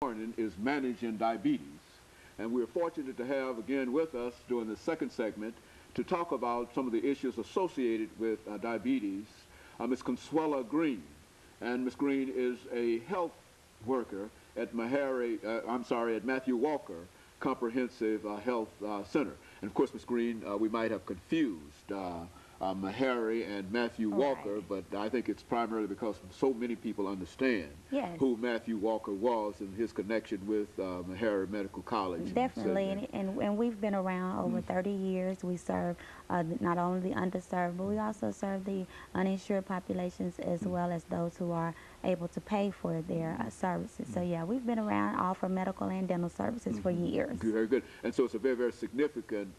morning is managing diabetes. And we're fortunate to have again with us during the second segment to talk about some of the issues associated with diabetes, Ms. Consuela Green. And Ms. Green is a health worker at Matthew Walker Comprehensive Health Center. And of course, Ms. Green, we might have confused Meharry and Matthew Walker, but I think it's primarily because so many people understand who Matthew Walker was and his connection with Meharry Medical College. Definitely, and we've been around over 30 years. We serve not only the underserved, but we also serve the uninsured populations as well as those who are able to pay for their services. So yeah, we've been around, offer medical and dental services for years. Very good. And so it's a very, very significant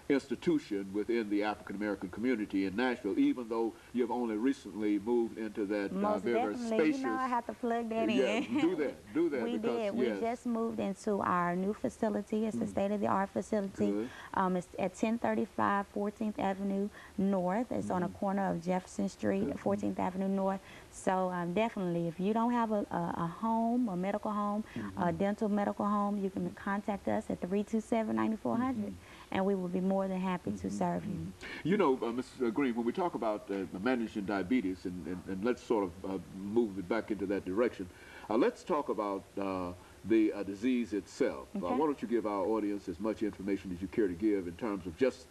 institution within the African American community in Nashville, even though you've only recently moved into that very spacious. You know, I have to plug that in. Do that. We did. We just moved into our new facility. It's a state-of-the-art facility. It's at 1035 14th Avenue North. It's on a corner of Jefferson Street, 14th Avenue North. So definitely, if you don't have a home, a medical home, a dental medical home, you can contact us at 327-9400, and we will be more than happy to serve you. You know, Ms. Green, when we talk about managing diabetes, and let's sort of move it back into that direction, let's talk about the disease itself. Why don't you give our audience as much information as you care to give in terms of just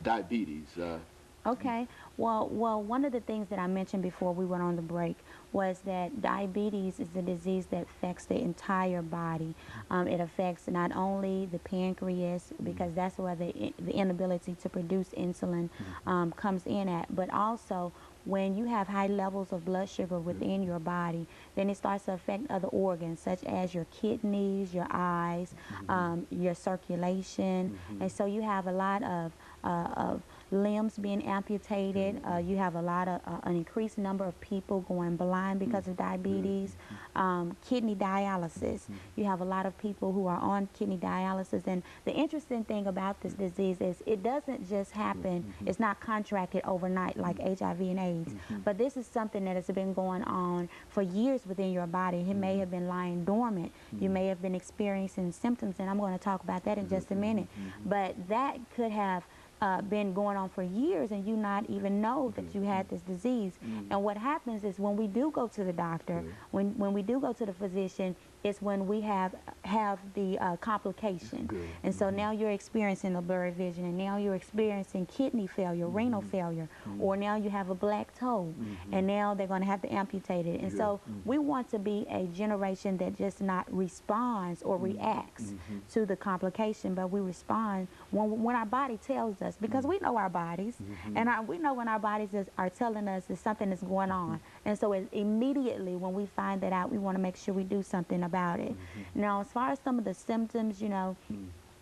diabetes? Okay. Well, one of the things that I mentioned before we went on the break was that diabetes is a disease that affects the entire body. It affects not only the pancreas, because that's where the inability to produce insulin comes in at, but also when you have high levels of blood sugar within your body, then it starts to affect other organs, such as your kidneys, your eyes, your circulation. And so you have a lot of limbs being amputated. You have a lot of an increased number of people going blind because of diabetes. Kidney dialysis. You have a lot of people who are on kidney dialysis. And the interesting thing about this disease is it doesn't just happen. It's not contracted overnight like HIV and AIDS. But this is something that has been going on for years within your body. It may have been lying dormant. You may have been experiencing symptoms, and I'm going to talk about that in just a minute. But that could have been going on for years, and you not even know that you had this disease. And what happens is when we do go to the doctor, when we do go to the physician, it's when we have the complication. And so now you're experiencing a blurry vision, and now you're experiencing kidney failure, renal failure, or now you have a black toe, and now they're going to have to amputate it. And so we want to be a generation that just not responds or reacts to the complication, but we respond when our body tells us, because we know our bodies, and we know when our bodies are telling us that something is going on. And so immediately when we find that out, we want to make sure we do something about it. Now, as far as some of the symptoms, you know,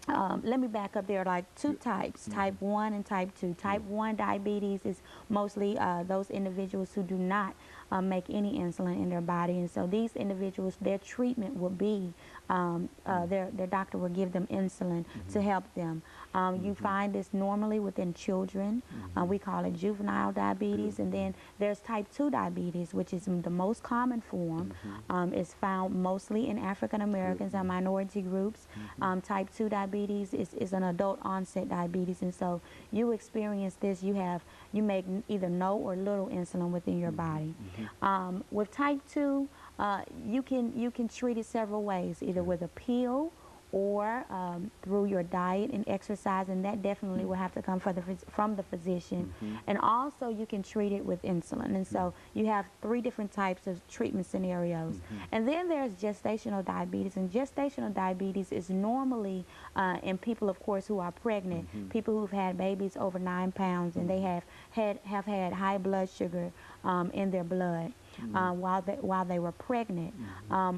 let me back up. There are like two types, type 1 and type 2. Type 1 diabetes is mostly those individuals who do not make any insulin in their body. And so these individuals, their treatment will be, their doctor will give them insulin to help them. You find this normally within children. We call it juvenile diabetes. And then there's type 2 diabetes, which is the most common form. It's found mostly in African Americans and minority groups. Type 2 diabetes is an adult onset diabetes, and so you experience this, you make either no or little insulin within your body. With type 2, you can treat it several ways, either with a pill or through your diet and exercise, and that definitely will have to come from the physician. And also you can treat it with insulin. And so you have 3 different types of treatment scenarios. And then there's gestational diabetes, and gestational diabetes is normally in people, of course, who are pregnant, people who've had babies over 9 pounds, and they have had high blood sugar in their blood. While they were pregnant.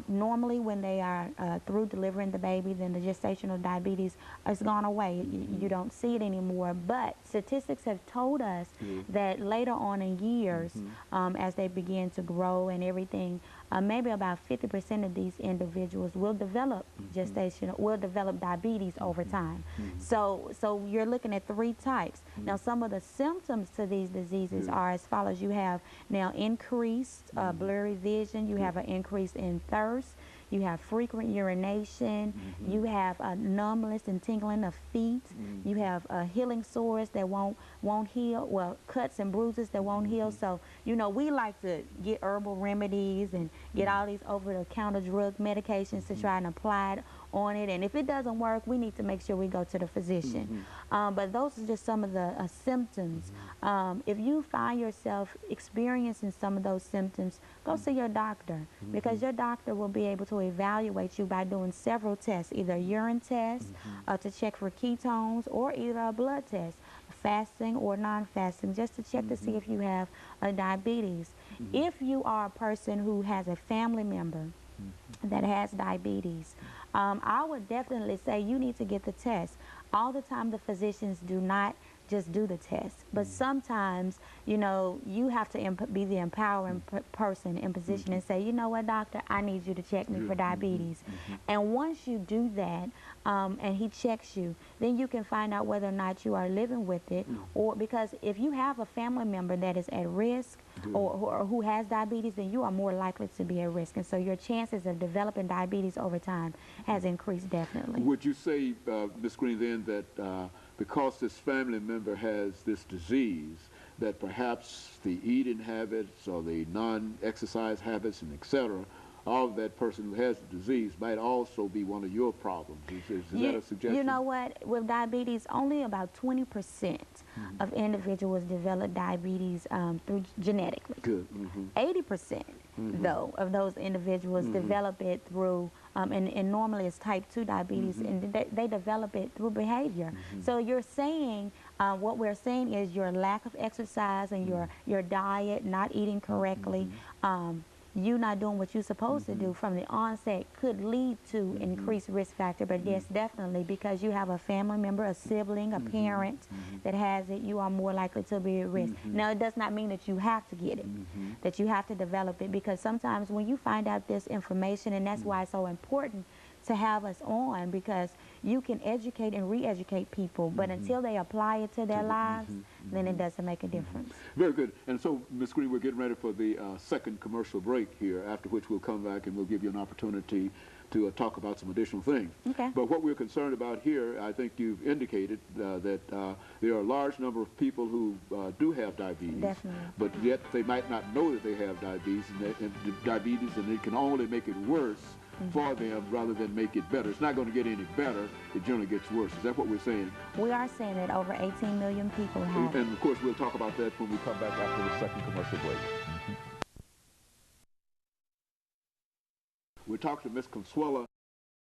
Normally when they are through delivering the baby, then the gestational diabetes has gone away. You don't see it anymore, but statistics have told us that later on in years, as they begin to grow and everything, maybe about 50% of these individuals will develop diabetes over time. So you're looking at 3 types. Now, some of the symptoms to these diseases are as follows. You have now increased blurry vision. You have an increase in thirst. you have frequent urination, you have numbness and tingling of feet, you have healing sores that won't heal, well, cuts and bruises that won't heal. So, you know, we like to get herbal remedies and get all these over-the-counter drug medications to try and apply it on it, and if it doesn't work, we need to make sure we go to the physician. But those are just some of the symptoms. If you find yourself experiencing some of those symptoms, go see your doctor, because your doctor will be able to evaluate you by doing several tests, either a urine test to check for ketones, or either a blood test, fasting or non-fasting, just to check to see if you have diabetes. If you are a person who has a family member that has diabetes, I would definitely say you need to get the test. All the time the physicians do not just do the test, but sometimes, you know, you have to be the empowering person in position and say, you know what, doctor, I need you to check me for diabetes. And once you do that, and he checks you, then you can find out whether or not you are living with it, or because if you have a family member that is at risk or who has diabetes, then you are more likely to be at risk, and so your chances of developing diabetes over time has increased definitely. Would you say, Ms. Green, then that because this family member has this disease, that perhaps the eating habits or the non-exercise habits and et cetera of that person who has the disease might also be one of your problems? Is that a suggestion? You know what? With diabetes, only about 20% of individuals develop diabetes through genetically. Good. 80% though of those individuals develop it through, and normally it's type 2 diabetes, and they develop it through behavior. So you're saying, what we're saying is your lack of exercise and your diet, not eating correctly, you not doing what you're supposed to do from the onset could lead to increased risk factor. But yes, definitely, because you have a family member, a sibling, a parent that has it, you are more likely to be at risk. Now, it does not mean that you have to get it, that you have to develop it, because sometimes when you find out this information, and that's why it's so important to have us on, because you can educate and re-educate people, but until they apply it to their lives, then it doesn't make a difference. Very good. And so, Ms. Green, we're getting ready for the second commercial break here, after which we'll come back and we'll give you an opportunity to talk about some additional things. Okay. But what we're concerned about here, I think you've indicated that there are a large number of people who do have diabetes, Definitely. but yet they might not know that they have diabetes, and it can only make it worse for them rather than make it better. It's not going to get any better. It generally gets worse. Is that what we're saying? We are saying that over 18 million people have it. And of course, we'll talk about that when we come back after the second commercial break. We're talking to Ms. Consuela